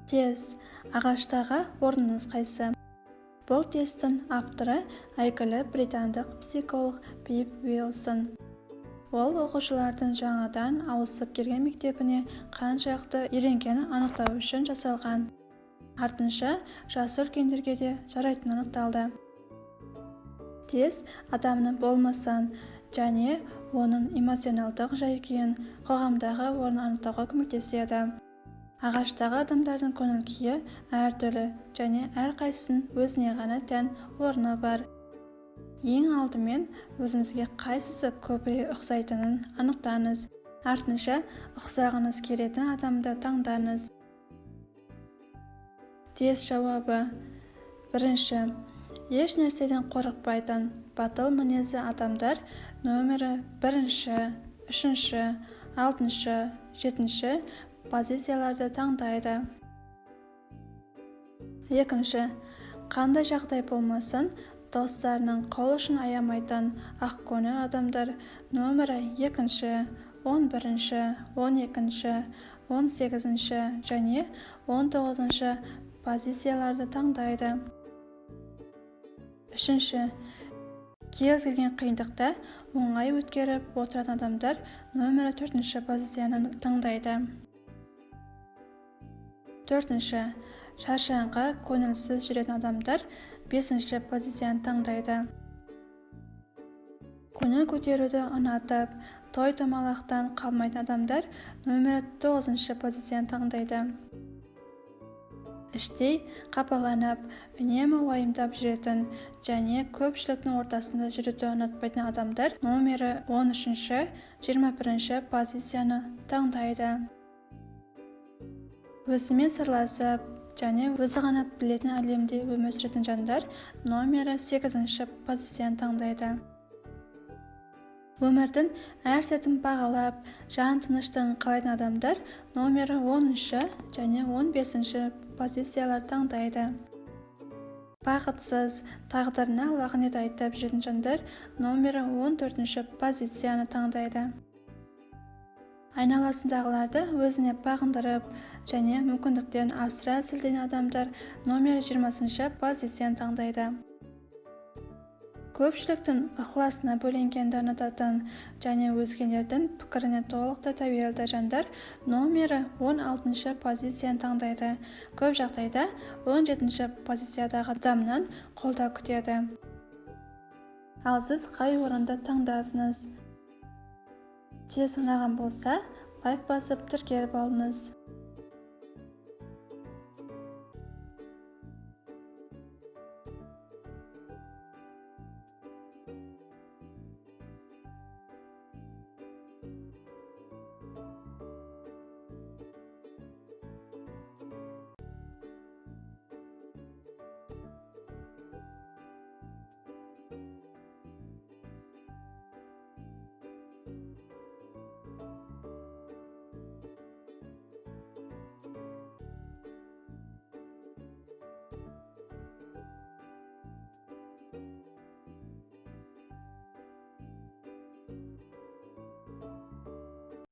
Тез. Ағаштағы орныңыз қайсы? Бұл тесттің авторы әйгілі британдық психолог Пип Уилсон. Ол оқушылардың жаңадан ауысып келген мектебіне қаншалықты үйренгенін анықтау үшін жасалған. Артынша жасы үлкендерге де жарайтыны анықталды. Тест адамның болмасын және оның эмоционалдық жай-күйін, қоғамдағы орнын анықтауға көмектеседі. Ағаштағы адамдардың көңіл-күйі әртүрлі және әрқайсының өзіне ғана тән орны бар. Ең алдымен өзіңізге қайсысы көбірек ұқсайтынын анықтаңыз. Артынша ұқсағыңыз келетін адамды таңдаңыз. Тест жауабы. Бірінші. Еш нәрседен қорықпайтын, батыл мінезді адамдар нөмірі 1, 3, 6, 7 позицияларды таңдайды. Екінші. Қандай жағдай болмасын, достарының қол ұшын аямайтын ақкөңіл адамдар нөмірі 2, 11, 12, 18 және 19 позицияларды таңдайды. Үшінші. Кез келген қиындықта оңай өткеріп отыратын адамдар нөмірі 4 позицияны таңдайды. Төртінші. Шаршаңға көңілсіз жүретін адамдар 5 позицияны таңдайды. Көңіл көтеруді ұнатып, той-томалақтан қалмайтын адамдар нөмірі 9 позицияны таңдайды. Іштей қапаланып, үнемі уайымдап жүретін және көпшіліктің ортасында жүруді ұнатпайтын адамдар нөмірі 13, 21 позицияны таңдайды. Өзімен сырласып және өзі ғана білетін әлемде өмір сүретін жандар нөмірі 8 позицияны таңдайды. Өмірдің әр сәтін бағалап, жан тыныштығын қалайтын адамдар нөмірі 10 және 15 позициялар таңдайды. Бақытсыз, тағдырына лағнет айтып жүрген жандар нөмірі 14 позицияны таңдайды. Айналасындағыларды өзіне бағындырып және мүмкіндіктерін асыра сілтеген адамдар нөмірі 20 позицияны таңдайды. Көпшіліктің ықыласына бөленгенді ұнататын және өзгелердің пікіріне толықтай тәуелді жандар нөмірі 16 позицияны таңдайды. Көп жағдайда 17 позициядағы адамнан қолдау күтеді. Ал сіз қай орынды таңдадыңыз? Тез ұнаған болса, лайк басып тіркеліп алыңыз.